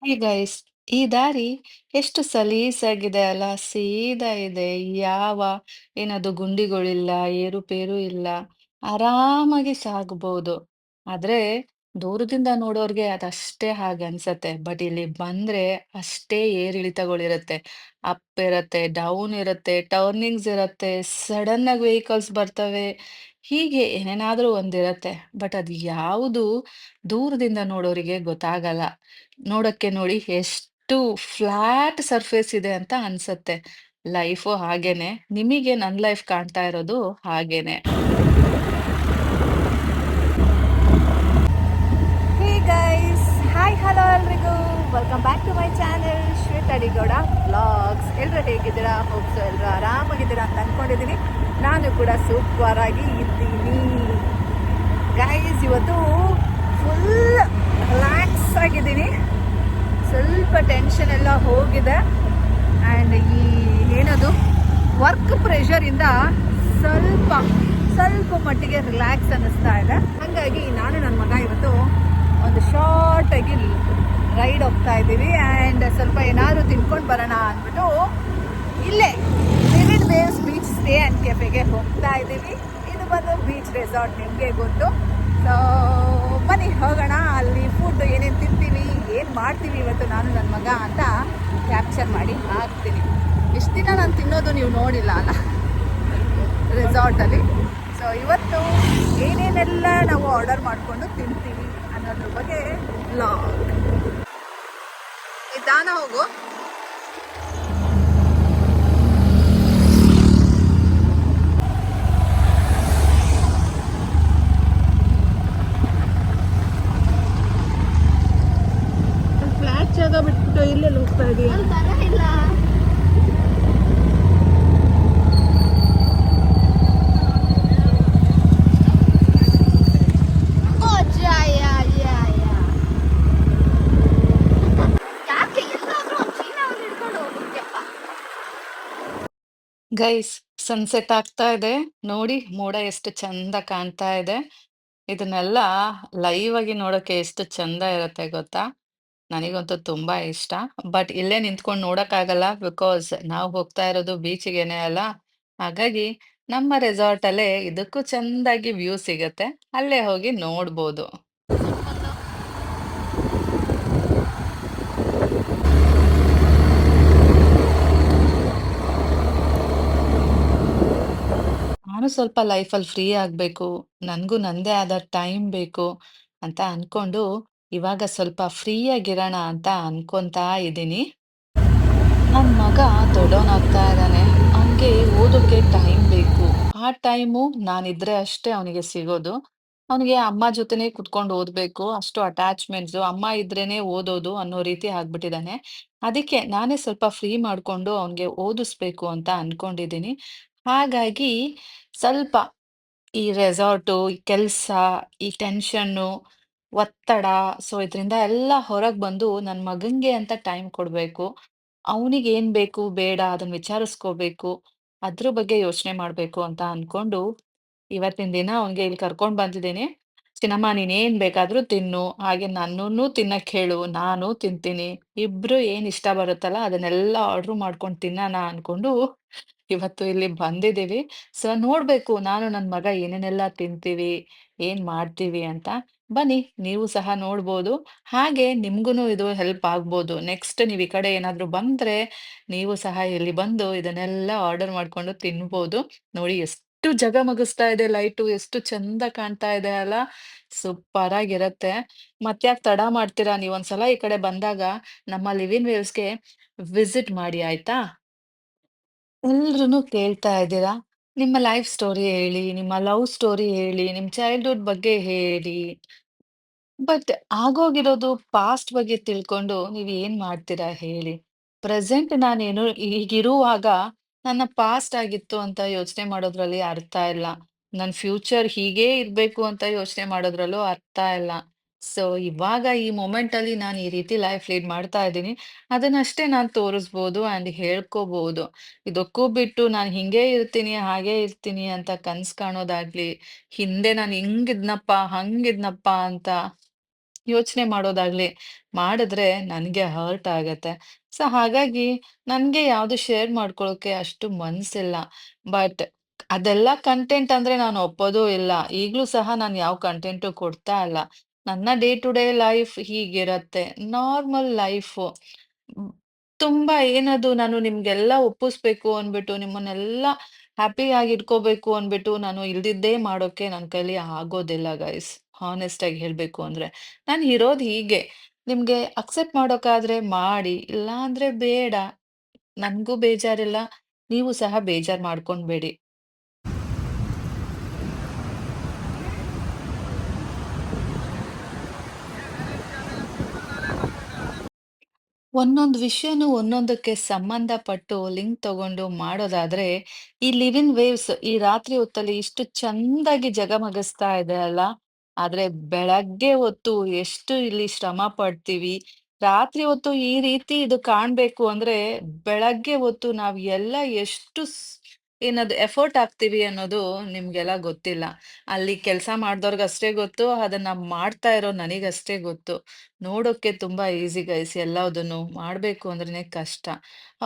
Hey guys, ಈ ದಾರಿ ಎಷ್ಟು ಸಲೀಸಾಗಿದೆ ಅಲ್ಲ, ಸೀದಾ ಇದೆ. ಯಾವ ಏನದು ಗುಂಡಿಗಳಿಲ್ಲ, ಏರುಪೇರು ಇಲ್ಲ. ಆರಾಮಾಗಿ ಸಾಗ್ಬೋದು. ಆದ್ರೆ ದೂರದಿಂದ ನೋಡೋರ್ಗೆ ಅದಷ್ಟೇ ಹಾಗೆ ಅನ್ಸತ್ತೆ. ಬಟ್ ಇಲ್ಲಿ ಬಂದ್ರೆ ಅಷ್ಟೇ ಏರಿಳಿತಗಳಿರತ್ತೆ. ಅಪ್ ಇರತ್ತೆ, ಡೌನ್ ಇರತ್ತೆ, ಟರ್ನಿಂಗ್ಸ್ ಇರತ್ತೆ, ಸಡನ್ ಆಗಿ ವೆಹಿಕಲ್ಸ್ ಬರ್ತವೆ. ಹೀಗೆ ಏನೇನಾದ್ರೂ ಒಂದಿರತ್ತೆ. ಬಟ್ ಅದು ಯಾವುದು ದೂರದಿಂದ ನೋಡೋರಿಗೆ ಗೊತ್ತಾಗಲ್ಲ. ನೋಡಕ್ಕೆ ನೋಡಿ ಎಷ್ಟು ಫ್ಲಾಟ್ ಸರ್ಫೇಸ್ ಇದೆ ಅಂತ ಅನ್ಸತ್ತೆ. ಲೈಫು ಹಾಗೇನೆ. ನಿಮಗೆ ನನ್ ಲೈಫ್ ಕಾಣ್ತಾ ಇರೋದು ಹಾಗೇನೆ. ಹೇ ಗೈಸ್, ಹಾಯ್ ಹಲೋ ಎಲ್ರಿಗೂ welcome back to my channel Shweta Adigowda vlogs. ಎಲ್ಲರೂ ಹೇಗಿದ್ದೀರಾ? ಹೋಪ್ಸು ಎಲ್ಲರೂ ಆರಾಮಾಗಿದ್ದೀರಾ ಅಂತ ಅಂದ್ಕೊಂಡಿದ್ದೀನಿ. ನಾನು ಕೂಡ ಸೂಪರ್ ಆಗಿ ಇದ್ದೀನಿ ಗೈಸ್. ಇವತ್ತು ಫುಲ್ ರಿಲ್ಯಾಕ್ಸ್ ಆಗಿದ್ದೀನಿ. ಸ್ವಲ್ಪ ಟೆನ್ಷನ್ ಎಲ್ಲ ಹೋಗಿದೆ. ಆ್ಯಂಡ್ ಈ ಏನದು ವರ್ಕ್ ಪ್ರೆಷರಿಂದ ಸ್ವಲ್ಪ ಸ್ವಲ್ಪ ಮಟ್ಟಿಗೆ ರಿಲ್ಯಾಕ್ಸ್ ಅನ್ನಿಸ್ತಾ ಇದೆ. ಹಾಗಾಗಿ ನಾನು ನನ್ನ ಮಗ ಇವತ್ತು ಒಂದು ಶಾರ್ಟ್ ಆಗಿ ರೈಡ್ ಹೋಗ್ತಾ ಇದ್ದೀವಿ. ಆ್ಯಂಡ್ ಸ್ವಲ್ಪ ಏನಾದರೂ ತಿನ್ಕೊಂಡು ಬರೋಣ ಅಂದ್ಬಿಟ್ಟು ಇಲ್ಲೇ vivid waves beach stay and ಕೆಫೆಗೆ ಹೋಗ್ತಾ ಇದ್ದೀವಿ. ಇದು ಬಂದು ಬೀಚ್ ರೆಸಾರ್ಟ್, ನಿಮಗೆ ಗೊತ್ತು. ಸೊ ಬನ್ನಿ ಹೋಗೋಣ. ಅಲ್ಲಿ ಫುಡ್ ಏನೇನು ತಿಂತೀವಿ, ಏನು ಮಾಡ್ತೀವಿ ಇವತ್ತು ನಾನು ನನ್ನ ಮಗ ಅಂತ ಕ್ಯಾಪ್ಚರ್ ಮಾಡಿ ಹಾಕ್ತೀನಿ. ಇಷ್ಟು ದಿನ ನಾನು ತಿನ್ನೋದು ನೀವು ನೋಡಿಲ್ಲ ಅಲ್ಲ ರೆಸಾರ್ಟಲ್ಲಿ. ಸೊ ಇವತ್ತು ಏನೇನೆಲ್ಲ ನಾವು ಆರ್ಡರ್ ಮಾಡಿಕೊಂಡು ತಿಂತೀವಿ ಅನ್ನೋದ್ರ ಬಗ್ಗೆ ವ್ಲಾಗ್. ನಿಧಾನ ಹೋಗು. ಫ್ಲಾಟ್ ಜಾಗ ಬಿಟ್ಬಿಟ್ಟು ಇಲ್ಲೆಲ್ಲ ಹೋಗ್ತಾ ಇದೀಯ? ಗೈಸ್, ಸನ್ಸೆಟ್ ಆಗ್ತಾ ಇದೆ. ನೋಡಿ ಮೋಡ ಎಷ್ಟು ಚಂದ ಕಾಣ್ತಾ ಇದೆ. ಇದನ್ನೆಲ್ಲ ಲೈವ್ ಆಗಿ ನೋಡೋಕೆ ಎಷ್ಟು ಚಂದ ಇರುತ್ತೆ ಗೊತ್ತಾ? ನನಗಂತೂ ತುಂಬಾ ಇಷ್ಟ. ಬಟ್ ಇಲ್ಲೇ ನಿಂತ್ಕೊಂಡು ನೋಡಕ್ಕಾಗಲ್ಲ. ಬಿಕಾಸ್ ನಾವು ಹೋಗ್ತಾ ಇರೋದು ಬೀಚಿಗೆನೆ ಅಲ್ಲ. ಹಾಗಾಗಿ ನಮ್ಮ ರೆಸಾರ್ಟ್ ಅಲ್ಲೇ ಇದಕ್ಕೂ ಚಂದಾಗಿ ವ್ಯೂ ಸಿಗತ್ತೆ. ಅಲ್ಲೇ ಹೋಗಿ ನೋಡ್ಬೋದು. ನಾನು ಸ್ವಲ್ಪ ಲೈಫಲ್ಲಿ ಫ್ರೀ ಆಗ್ಬೇಕು. ನನ್ಗೂ ನಂದೇ ಆದ ಟೈಮ್ ಬೇಕು ಅಂತ ಅನ್ಕೊಂಡು ಇವಾಗ ಸ್ವಲ್ಪ ಫ್ರೀ ಆಗಿರೋಣ ಅಂತ ಅನ್ಕೊಂತಾ ಇದ್ದೀನಿ. ನನ್ ಮಗ ದೊಡ್ಡವನಾಗ್ತಾ ಇದ್ದಾನೆ. ಅವನ್ಗೆ ಓದೋಕೆ ಟೈಮ್ ಬೇಕು. ಆ ಟೈಮು ನಾನಿದ್ರೆ ಅಷ್ಟೇ ಅವನಿಗೆ ಸಿಗೋದು. ಅವನಿಗೆ ಅಮ್ಮ ಜೊತೆನೇ ಕುತ್ಕೊಂಡು ಓದ್ಬೇಕು. ಅಷ್ಟು ಅಟ್ಯಾಚ್ಮೆಂಟ್ಸು. ಅಮ್ಮ ಇದ್ರೇನೆ ಓದೋದು ಅನ್ನೋ ರೀತಿ ಆಗ್ಬಿಟ್ಟಿದ್ದಾನೆ. ಅದಕ್ಕೆ ನಾನೇ ಸ್ವಲ್ಪ ಫ್ರೀ ಮಾಡ್ಕೊಂಡು ಅವನ್ಗೆ ಓದಿಸ್ಬೇಕು ಅಂತ ಅನ್ಕೊಂಡಿದ್ದೀನಿ. ಹಾಗಾಗಿ ಸ್ವಲ್ಪ ಈ ರೆಸಾರ್ಟು, ಈ ಕೆಲ್ಸ, ಈ ಟೆನ್ಷನ್ನು, ಒತ್ತಡ, ಸೊ ಇದ್ರಿಂದ ಎಲ್ಲ ಹೊರಗ್ ಬಂದು ನನ್ ಮಗಂಗೆ ಅಂತ ಟೈಮ್ ಕೊಡ್ಬೇಕು. ಅವನಿಗೇನ್ ಬೇಕು, ಬೇಡ ಅದನ್ನ ವಿಚಾರಿಸ್ಕೋಬೇಕು. ಅದ್ರ ಬಗ್ಗೆ ಯೋಚನೆ ಮಾಡ್ಬೇಕು ಅಂತ ಅನ್ಕೊಂಡು, ಇವತ್ತಿನ ದಿನ ಅವ್ನಿಗೆ ಇಲ್ಲಿ ಕರ್ಕೊಂಡ್ ಬಂದಿದ್ದೀನಿ. "ಚಿನ್ನಮ್ಮ ನೀನೇನ್ ಬೇಕಾದ್ರೂ ತಿನ್ನು, ಹಾಗೆ ನನ್ನನ್ನೂ ತಿನ್ನಕ್ ಹೇಳು, ನಾನೂ ತಿಂತೀನಿ. ಇಬ್ರು ಏನ್ ಇಷ್ಟ ಬರುತ್ತಲ್ಲ ಅದನ್ನೆಲ್ಲ ಆರ್ಡ್ರ್ ಮಾಡ್ಕೊಂಡ್ ತಿನ್ನೋಣ" ಅನ್ಕೊಂಡು ಇವತ್ತು ಇಲ್ಲಿ ಬಂದಿದ್ದೀವಿ. ಸೊ ನೋಡ್ಬೇಕು ನಾನು ನನ್ ಮಗ ಏನೇನೆಲ್ಲ ತಿಂತೀವಿ, ಏನ್ ಮಾಡ್ತೀವಿ ಅಂತ. ಬನ್ನಿ ನೀವು ಸಹ ನೋಡ್ಬೋದು. ಹಾಗೆ ನಿಮ್ಗೂನು ಇದು ಹೆಲ್ಪ್ ಆಗ್ಬೋದು. ನೆಕ್ಸ್ಟ್ ನೀವ್ ಈ ಕಡೆ ಏನಾದ್ರು ಬಂದ್ರೆ, ನೀವು ಸಹ ಇಲ್ಲಿ ಬಂದು ಇದನ್ನೆಲ್ಲ ಆರ್ಡರ್ ಮಾಡ್ಕೊಂಡು ತಿನ್ಬೋದು. ನೋಡಿ ಎಷ್ಟು ಜಗಮಗಿಸ್ತಾ ಇದೆ ಲೈಟು, ಎಷ್ಟು ಚಂದ ಕಾಣ್ತಾ ಇದೆ ಅಲ್ಲ? ಸೂಪರ್ ಆಗಿರತ್ತೆ. ಮತ್ತ್ಯಾಕ್ ತಡ ಮಾಡ್ತೀರಾ? ನೀವೊಂದ್ಸಲ ಈ ಕಡೆ ಬಂದಾಗ ನಮ್ಮ ಲಿವ್ ಇನ್ ವೇವ್ಸ್‌ಗೆ ವಿಸಿಟ್ ಮಾಡಿ ಆಯ್ತಾ? ಎಲ್ರುನು ಕೇಳ್ತಾ ಇದ್ದೀರಾ? ನಿಮ್ಮ ಲೈಫ್ ಸ್ಟೋರಿ ಹೇಳಿ, ನಿಮ್ಮ ಲವ್ ಸ್ಟೋರಿ ಹೇಳಿ, ನಿಮ್ ಚೈಲ್ಡ್‌ಹುಡ್ ಬಗ್ಗೆ ಹೇಳಿ. ಬಟ್ ಆಗೋಗಿರೋದು ಪಾಸ್ಟ್ ಬಗ್ಗೆ ತಿಳ್ಕೊಂಡು ನೀವ್ ಏನ್ ಮಾಡ್ತೀರಾ ಹೇಳಿ? ಪ್ರೆಸೆಂಟ್ ನಾನೇನು ಈಗಿರುವಾಗ ನನ್ನ ಪಾಸ್ಟ್ ಆಗಿತ್ತು ಅಂತ ಯೋಚನೆ ಮಾಡೋದ್ರಲ್ಲಿ ಅರ್ಥ ಇಲ್ಲ. ನನ್ ಫ್ಯೂಚರ್ ಹೀಗೇ ಇರ್ಬೇಕು ಅಂತ ಯೋಚನೆ ಮಾಡೋದ್ರಲ್ಲೂ ಅರ್ಥ ಇಲ್ಲ. ಸೊ ಇವಾಗ ಈ ಮೊಮೆಂಟಲ್ಲಿ ನಾನು ಈ ರೀತಿ ಲೈಫ್ ಲೀಡ್ ಮಾಡ್ತಾ ಇದ್ದೀನಿ. ಅದನ್ನಷ್ಟೇ ನಾನ್ ತೋರಿಸ್ಬೋದು ಆಂಡ್ ಹೇಳ್ಕೋಬಹುದು. ಇದಕ್ಕೂ ಬಿಟ್ಟು ನಾನ್ ಹಿಂಗೇ ಇರ್ತೀನಿ, ಹಾಗೇ ಇರ್ತೀನಿ ಅಂತ ಕನ್ಸ್ ಕಾಣೋದಾಗ್ಲಿ, ಹಿಂದೆ ನಾನ್ ಹಿಂಗಿದ್ನಪ್ಪ, ಹಂಗಿದ್ನಪ್ಪ ಅಂತ ಯೋಚನೆ ಮಾಡೋದಾಗ್ಲಿ ಮಾಡಿದ್ರೆ ನನಗೆ ಹರ್ಟ್ ಆಗತ್ತೆ. ಸೊ ಹಾಗಾಗಿ ನನಗೆ ಯಾವುದು ಶೇರ್ ಮಾಡ್ಕೊಳ್ಳೋಕೆ ಅಷ್ಟು ಮನ್ಸಿಲ್ಲ. ಬಟ್ ಅದೆಲ್ಲ ಕಂಟೆಂಟ್ ಅಂದ್ರೆ ನಾನು ಒಪ್ಪೋದೂ ಇಲ್ಲ. ಈಗಲೂ ಸಹ ನಾನು ಯಾವ ಕಂಟೆಂಟು ಕೊಡ್ತಾ ಇಲ್ಲ. ನನ್ನ ಡೇ ಟು ಡೇ ಲೈಫ್ ಹೀಗಿರತ್ತೆ. Normal life. ಹ್ಮ್. ತುಂಬಾ ಏನದು ನಾನು ನಿಮ್ಗೆಲ್ಲ ಒಪ್ಪಿಸ್ಬೇಕು ಅಂದ್ಬಿಟ್ಟು, ನಿಮ್ಮನ್ನೆಲ್ಲ ಹ್ಯಾಪಿಯಾಗಿ ಇಟ್ಕೋಬೇಕು ಅಂದ್ಬಿಟ್ಟು ನಾನು ಇಲ್ದಿದ್ದೇ ಮಾಡೋಕೆ ನನ್ನ ಕೈಲಿ ಆಗೋದಿಲ್ಲ ಗೈಸ್. ಹಾನೆಸ್ಟ್ ಆಗಿ ಹೇಳ್ಬೇಕು ಅಂದ್ರೆ. ನಾನು ಇರೋದು ಹೀಗೆ. ನಿಮ್ಗೆ ಅಕ್ಸೆಪ್ಟ್ ಮಾಡೋಕಾದ್ರೆ ಮಾಡಿ, ಇಲ್ಲ ಅಂದ್ರೆ ಬೇಡ. ನನ್ಗೂ ಬೇಜಾರಿಲ್ಲ. ನೀವು ಸಹ ಬೇಜಾರ್ ಮಾಡ್ಕೊಂಡ್ಬೇಡಿ. ಒಂದೊಂದು ವಿಷಯನೂ ಒಂದೊಂದಕ್ಕೆ ಸಂಬಂಧಪಟ್ಟು ಲಿಂಕ್ ತಗೊಂಡು ಮಾಡೋದಾದ್ರೆ, ಈ ಲಿವ್ ಇನ್ ವೇವ್ಸ್ ಈ ರಾತ್ರಿ ಹೊತ್ತಲ್ಲಿ ಇಷ್ಟು ಚಂದಾಗಿ ಜಗಮಗಿಸ್ತಾ ಇದೆ ಅಲ್ಲ. ಆದ್ರೆ ಬೆಳಗ್ಗೆ ಹೊತ್ತು ಎಷ್ಟು ಇಲ್ಲಿ ಶ್ರಮ ಪಡ್ತೀವಿ. ರಾತ್ರಿ ಹೊತ್ತು ಈ ರೀತಿ ಇದು ಕಾಣ್ಬೇಕು ಅಂದ್ರೆ, ಬೆಳಗ್ಗೆ ಹೊತ್ತು ನಾವ್ ಎಲ್ಲ ಎಷ್ಟು ಏನದು ಎಫರ್ಟ್ ಹಾಕ್ತೀವಿ ಅನ್ನೋದು ನಿಮ್ಗೆಲ್ಲ ಗೊತ್ತಿಲ್ಲ. ಅಲ್ಲಿ ಕೆಲ್ಸ ಮಾಡ್ದೋರ್ಗಷ್ಟೇ ಗೊತ್ತು. ಅದನ್ನ ಮಾಡ್ತಾ ಇರೋ ನನಗಷ್ಟೇ ಗೊತ್ತು. ನೋಡೋಕ್ಕೆ ತುಂಬಾ ಈಸಿ ಗೈಸ್ ಎಲ್ಲದನ್ನು. ಮಾಡ್ಬೇಕು ಅಂದ್ರೇನೆ ಕಷ್ಟ.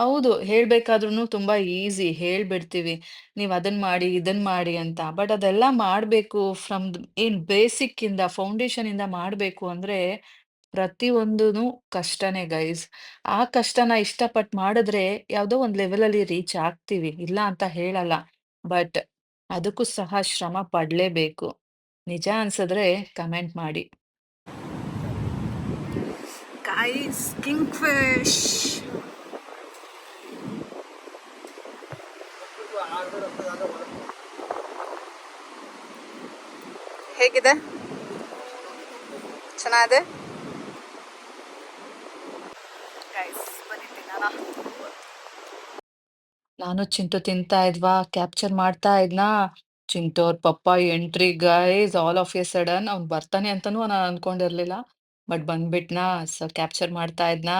ಹೌದು, ಹೇಳ್ಬೇಕಾದ್ರೂನು ತುಂಬಾ ಈಸಿ ಹೇಳ್ಬಿಡ್ತೀವಿ. ನೀವ್ ಅದನ್ ಮಾಡಿ, ಇದನ್ ಮಾಡಿ ಅಂತ. ಬಟ್ ಅದೆಲ್ಲ ಮಾಡ್ಬೇಕು ಫ್ರಮ್ ಏನ್ ಬೇಸಿಕ್ ಇಂದ ಫೌಂಡೇಶನ್ ಇಂದ ಮಾಡ್ಬೇಕು ಅಂದ್ರೆ ಪ್ರತಿಯೊಂದೂನು ಕಷ್ಟನೇ ಗೈಸ್. ಆ ಕಷ್ಟನ ಇಷ್ಟಪಟ್ಟು ಮಾಡಿದ್ರೆ ಯಾವ್ದೋ ಒಂದ್ ಲೆವೆಲಲ್ಲಿ ರೀಚ್ ಆಗ್ತೀವಿ. ಇಲ್ಲ ಅಂತ ಹೇಳಲ್ಲ. ಬಟ್ ಅದಕ್ಕೂ ಸಹ ಶ್ರಮ ಪಡ್ಲೇಬೇಕು. ನಿಜ ಅನ್ಸಿದ್ರೆ ಕಮೆಂಟ್ ಮಾಡಿ. ಗೈಸ್ ಕಿಂಗ್ ಫಿಶ್ ಹೇಗಿದೆ? ಚೆನ್ನಾಗಿದೆ ಗೈಸ್, ಬನ್ನಿ ತಿನ್ನೋಣ. ನಾನು ಚಿಂಟು ತಿಂತಾ ಇದ್ವಾ, ಕ್ಯಾಪ್ಚರ್ ಮಾಡ್ತಾ ಇದ್ನಾ, ಚಿಂಟು ಅವ್ರ ಪಪ್ಪ entry guys all of a sudden ಅವ್ನ್ ಬರ್ತಾನೆ ಅಂತಾನೂ ನಾನು ಅನ್ಕೊಂಡಿರ್ಲಿಲ್ಲ. ಬಟ್ ಬಂದ್ಬಿಟ್ನಾ, ಸೊ ಕ್ಯಾಪ್ಚರ್ ಮಾಡ್ತಾ ಇದ್ನಾ,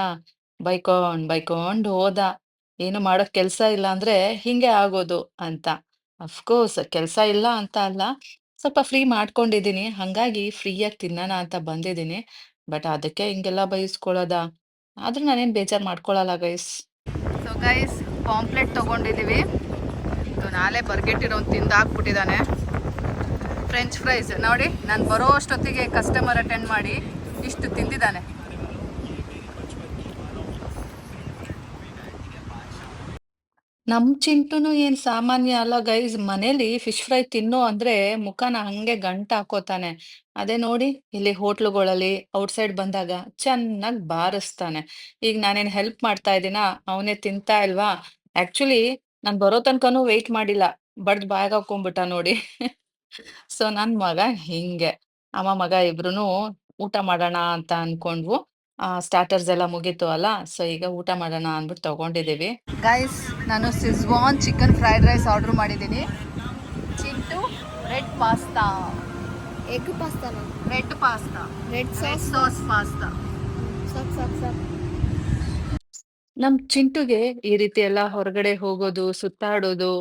ಬೈಕೊಂಡ್ ಹೋದ. ಏನು ಮಾಡೋಕ್ ಕೆಲ್ಸ ಇಲ್ಲ ಅಂದ್ರೆ ಹಿಂಗೆ ಆಗೋದು ಅಂತ. ಅಫ್ಕೋರ್ಸ್ ಕೆಲ್ಸ ಇಲ್ಲ ಅಂತ ಅಲ್ಲ, ಸ್ವಲ್ಪ ಫ್ರೀ ಮಾಡ್ಕೊಂಡಿದೀನಿ. ಹಂಗಾಗಿ ಫ್ರೀಯಾಗಿ ತಿನ್ನೋಣ ಅಂತ ಬಂದಿದೀನಿ. ಬಟ್ ಅದಕ್ಕೆ ಹಿಂಗೆಲ್ಲ ಬೈಸ್ಕೊಳ್ಳೋದಾ? ಆದ್ರೂ ನಾನೇನ್ ಬೇಜಾರ್ ಮಾಡ್ಕೊಳಲ್ಲ ಗೈಸ್. ಸೊ ಗೈಸ್, ಪಾಂಪ್ಲೆಟ್ ತೊಗೊಂಡಿದ್ದೀವಿ. ಸೊ ನಾಳೆ ಬರ್ಗೆಟ್ಟಿರೋನು ತಿಂದು ಹಾಕ್ಬಿಟ್ಟಿದ್ದಾನೆ. ಫ್ರೆಂಚ್ ಫ್ರೈಸ್ ನೋಡಿ, ನಾನು ಬರೋ ಅಷ್ಟೊತ್ತಿಗೆ ಕಸ್ಟಮರ್ ಅಟೆಂಡ್ ಮಾಡಿ ಇಷ್ಟು ತಿಂದಿದ್ದಾನೆ. ನಮ್ ಚಿಂಟುನು ಏನ್ ಸಾಮಾನ್ಯ ಅಲ್ಲ ಗೈಸ್. ಮನೇಲಿ ಫಿಶ್ ಫ್ರೈ ತಿನ್ನು ಅಂದ್ರೆ ಮುಖನ ಹಂಗೆ ಗಂಟ್ ಹಾಕೋತಾನೆ. ಅದೇ ನೋಡಿ ಇಲ್ಲಿ ಹೋಟ್ಲುಗಳಲ್ಲಿ ಔಟ್ಸೈಡ್ ಬಂದಾಗ ಚೆನ್ನಾಗ್ ಬಾರಿಸ್ತಾನೆ. ಈಗ ನಾನೇನ್ ಹೆಲ್ಪ್ ಮಾಡ್ತಾ ಇದೀನಾ, ಅವನೇ ತಿಂತಾ ಇಲ್ವಾ? ಆಕ್ಚುಲಿ ನಾನ್ ಬರೋ ತನಕನೂ ವೆಯ್ಟ್ ಮಾಡಿಲ್ಲ. ಬಡ್ದ್ ಬಾಯಾಗ್ ಹಾಕೊಂಡ್ಬಿಟ್ಟ ನೋಡಿ. ಸೊ ನನ್ ಮಗ ಹಿಂಗೆ. ಅಮ್ಮ ಮಗ ಇಬ್ರುನು ಊಟ ಮಾಡೋಣ ಅಂತ ಅನ್ಕೊಂಡ್ವು. ಸ್ಟಾರ್ಟರ್ಸ್ ಎಲ್ಲ ಮುಗೀತು ಅಲ್ಲ. ಸೊ ಈಗ ಊಟ ಮಾಡೋಣ ಅಂದ್ಬಿಟ್ಟು ತಗೊಂಡಿದೀವಿ. ಗೈಸ್, ನಾನು schezwan chicken fried rice order ಮಾಡಿದ್ದೀನಿ. ಚಿಂಟು ರೆಡ್ ಪಾಸ್ತಾ, ಎಗ್ ಪಾಸ್ತಾನ? Red pasta, red red sauce sauce pasta. ಸಾಕು ಸಾಕು ಸಾಕು. ನಮ್ ಚಿಂಟುಗೆ ಈ ರೀತಿ ಎಲ್ಲ ಹೊರಗಡೆ ಹೋಗೋದು, ಸುತ್ತಾಡೋದು,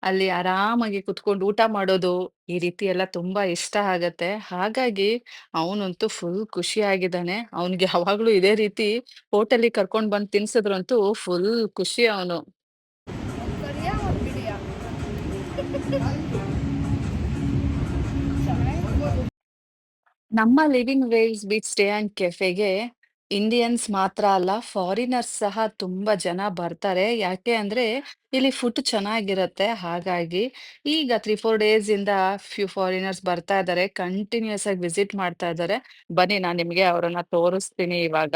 ಅಲ್ಲಿ ಆರಾಮಾಗಿ ಕುತ್ಕೊಂಡು ಊಟ ಮಾಡೋದು, ಈ ರೀತಿ ಎಲ್ಲ ತುಂಬಾ ಇಷ್ಟ ಆಗತ್ತೆ. ಹಾಗಾಗಿ ಅವನಂತೂ ಫುಲ್ ಖುಷಿಯಾಗಿದ್ದಾನೆ. ಅವನಿಗೆ ಯಾವಾಗ್ಲೂ ಇದೇ ರೀತಿ ಹೋಟೆಲಿಗೆ ಕರ್ಕೊಂಡ್ ಬಂದ್ ತಿನ್ಸಿದ್ರಂತೂ ಫುಲ್ ಖುಷಿ ಅವನು. ಕರಿಯಾ ಬಿಡಿಯಾ? ನಮ್ಮ living waves beach stay and ಕೆಫೆಗೆ ಇಂಡಿಯನ್ಸ್ ಮಾತ್ರ ಅಲ್ಲ, ಫಾರಿನರ್ಸ್ ಸಹ ತುಂಬಾ ಜನ ಬರ್ತಾರೆ. ಯಾಕೆ ಅಂದ್ರೆ ಇಲ್ಲಿ ಫುಡ್ ಚೆನ್ನಾಗಿರತ್ತೆ. ಹಾಗಾಗಿ ಈಗ 3-4 ಡೇಸ್ ಇಂದ ಫ್ಯೂ ಫಾರಿನರ್ಸ್ ಬರ್ತಾ ಇದ್ದಾರೆ. ಕಂಟಿನ್ಯೂಸ್ ಆಗಿ ವಿಸಿಟ್ ಮಾಡ್ತಾ ಇದ್ದಾರೆ. ಬನ್ನಿ ನಾನ್ ನಿಮ್ಗೆ ಅವರನ್ನ ತೋರಿಸ್ತೀನಿ ಇವಾಗ.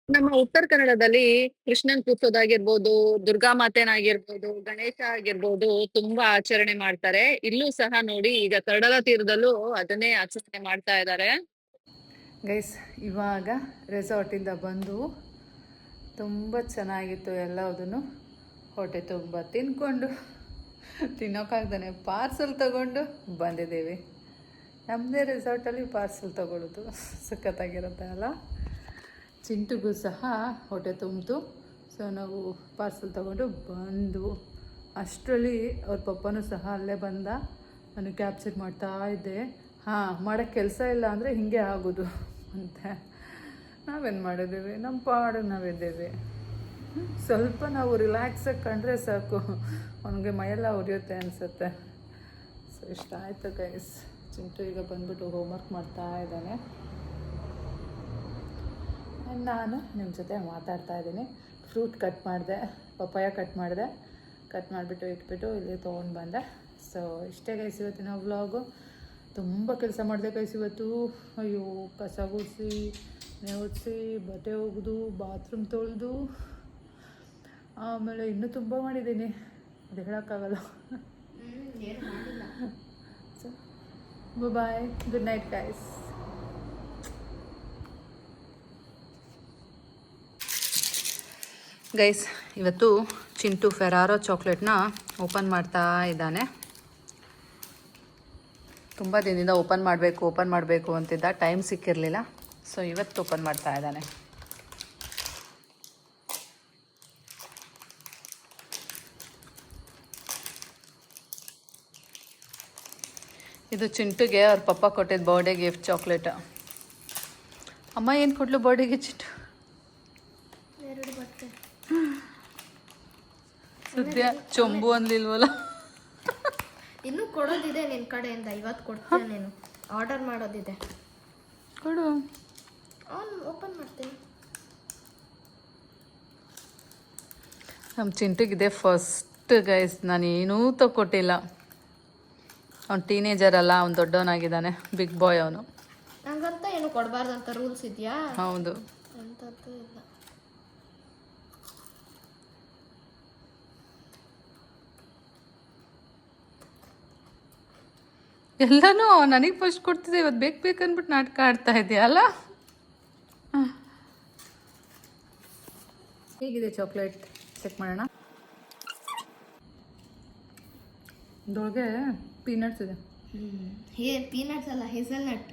ನಮ್ಮ ಉತ್ತರ ಕನ್ನಡದಲ್ಲಿ ಕೃಷ್ಣನ್ ಕೂರ್ಸೋದಾಗಿರ್ಬೋದು, ದುರ್ಗಾ ಮಾತೆನಾಗಿರ್ಬೋದು, ಗಣೇಶ ಆಗಿರ್ಬೋದು ತುಂಬಾ ಆಚರಣೆ ಮಾಡ್ತಾರೆ. ಇಲ್ಲೂ ಸಹ ನೋಡಿ ಈಗ ಕಡಲ ತೀರದಲ್ಲೂ ಅದನ್ನೇ ಆಚರಣೆ ಮಾಡ್ತಾ ಇದ್ದಾರೆ. ಗೈಸ್, ಇವಾಗ ರೆಸಾರ್ಟಿಂದ ಬಂದು ತುಂಬ ಚೆನ್ನಾಗಿತ್ತು ಎಲ್ಲದನ್ನು. ಹೊಟ್ಟೆ ತುಂಬ ತಿನ್ಕೊಂಡು ತಿನ್ನೋಕ್ಕಾಗ್ದಾನೆ ಪಾರ್ಸಲ್ ತಗೊಂಡು ಬಂದಿದ್ದೀವಿ. ನಮ್ಮದೇ ರೆಸಾರ್ಟಲ್ಲಿ ಪಾರ್ಸಲ್ ತಗೊಳ್ಳೋದು ಸಖತ್ತಾಗಿರುತ್ತೆ ಅಲ್ಲ. ಚಿಂಟುಗೂ ಸಹ ಹೊಟ್ಟೆ ತುಂಬಿತು. ಸೊ ನಾವು ಪಾರ್ಸಲ್ ತಗೊಂಡು ಬಂದು ಅಷ್ಟರಲ್ಲಿ ಅವ್ರ ಪಪ್ಪನೂ ಸಹ ಅಲ್ಲೇ ಬಂದ. ನಾನು ಕ್ಯಾಪ್ಚರ್ ಮಾಡ್ತಾ ಇದ್ದೆ. ಮಾಡೋಕ್ಕೆ ಕೆಲಸ ಇಲ್ಲ ಅಂದರೆ ಹೀಗೆ ಆಗೋದು ಅಂತ. ನಾವೇನು ಮಾಡಿದ್ದೀವಿ, ನಮ್ಮ ಪಾಡಿಗೆ ನಾವಿದ್ದೀವಿ. ಸ್ವಲ್ಪ ನಾವು ರಿಲ್ಯಾಕ್ಸಾಗಿ ಕಂಡ್ರೆ ಸಾಕು, ಅವನಿಗೆ ಮೈಯೆಲ್ಲ ಉರಿಯುತ್ತೆ ಅನಿಸುತ್ತೆ. ಸೊ ಇಷ್ಟ ಆಯಿತು ಗೈಸ್. ಚಿಂಟು ಈಗ ಬಂದ್ಬಿಟ್ಟು ಹೋಮ್ವರ್ಕ್ ಮಾಡ್ತಾ ಇದ್ದಾನೆ. ನಾನು ನಿಮ್ಮ ಜೊತೆ ಮಾತಾಡ್ತಾ ಇದ್ದೀನಿ. ಫ್ರೂಟ್ ಕಟ್ ಮಾಡಿದೆ, ಪಪ್ಪಾಯ ಕಟ್ ಮಾಡಿಬಿಟ್ಟು ಇಟ್ಬಿಟ್ಟು ಇಲ್ಲಿ ತೊಗೊಂಡು ಬಂದೆ. ಸೊ ಇಷ್ಟೇ ಗೈಸ್ ಇವತ್ತಿನ ವ್ಲಾಗು. ತುಂಬ ಕೆಲಸ ಮಾಡಿದೆ ಗೈಸ್ ಇವತ್ತು. ಅಯ್ಯೋ, ಕಸ ಗುಡಿಸಿ, ನೆವಡಿಸಿ, ಬಟ್ಟೆ ಒಗೆದು, ಬಾತ್ರೂಮ್ ತೊಳೆದು, ಆಮೇಲೆ ಇನ್ನೂ ತುಂಬ ಮಾಡಿದ್ದೀನಿ, ಅದು ಹೇಳೋಕ್ಕಾಗಲ್ಲ. So bye, good night guys. Guys ಇವತ್ತು ಚಿಂಟು ಫೆರಾರೋ ಚಾಕ್ಲೇಟ್ನ ಓಪನ್ ಮಾಡ್ತಾ ಇದ್ದಾನೆ. ತುಂಬ ದಿನದಿಂದ ಓಪನ್ ಮಾಡಬೇಕು ಅಂತಿದ್ದ, ಟೈಮ್ ಸಿಕ್ಕಿರಲಿಲ್ಲ. ಸೊ ಇವತ್ತು ಓಪನ್ ಮಾಡ್ತಾ ಇದ್ದಾನೆ. ಇದು ಚಿಂಟುಗೆ ಅವ್ರ ಪಪ್ಪ ಕೊಟ್ಟಿದ್ದು ಬರ್ಡೇ ಗಿಫ್ಟ್ ಚಾಕ್ಲೇಟ್. ಅಮ್ಮ ಏನು ಕೊಡ್ಲು ಬರ್ಡೇಗೆ ಚಿಂಟು? 2 ಬಟ್ಟೆ. ಸದ್ಯ ಚೊಂಬು ಅನ್ಲಿಲ್ವಲ್ಲ. ಇನ್ನೂ ಕೊಡೋದಿದೆ ನಿನ್ನ ಕಡೆಯಿಂದ, ಇವತ್ತು ಕೊಡ್ತೀನಿ. ನೀನು ಆರ್ಡರ್ ಮಾಡೋದಿದೆ, ಕೊಡು. ಅವ್ನು ಓಪನ್ ಮಾಡ್ತೀನಿ. ನಮ್ಮ ಚಿಂಟುಗಿದೆ ಫಸ್ಟ್ ಗೈಸ್. ನಾನೇನೂ ತಗೊಟ್ಟಿಲ್ಲ. ಅವ್ನು ಟೀನೇಜರ್ ಅಲ್ಲ, ಅವ್ನು ದೊಡ್ಡವನಾಗಿದ್ದಾನೆ, ಬಿಗ್ ಬಾಯ್ ಅವನು. ನಂಗಂತ ಏನು ಕೊಡಬಾರ್ದು ಅಂತ ರೂಲ್ಸ್ ಇದೆಯಾ? ಹೌದು. ಅಂಥದ್ದು ಇಲ್ಲ. ಎಲ್ಲನೂ ನನಗೆ ಫಸ್ಟ್ ಕೊಡ್ತಿದ್ದೆ, ಇವತ್ತು ಬೇಕಂದ್ಬಿಟ್ಟು ನಾಟಕ ಆಡ್ತಾ ಇದೆಯಲ್ಲ. ಹೇಗಿದೆ ಚಾಕ್ಲೇಟ್? ಚೆಕ್ ಮಾಡೋಣ. ಇದರೊಳಗೆ ಪೀನಟ್ಸ್ ಇದೆ. ಪೀನಟ್ಸ್ ಅಲ್ಲ, ಹೇಸಲ್ನಟ್.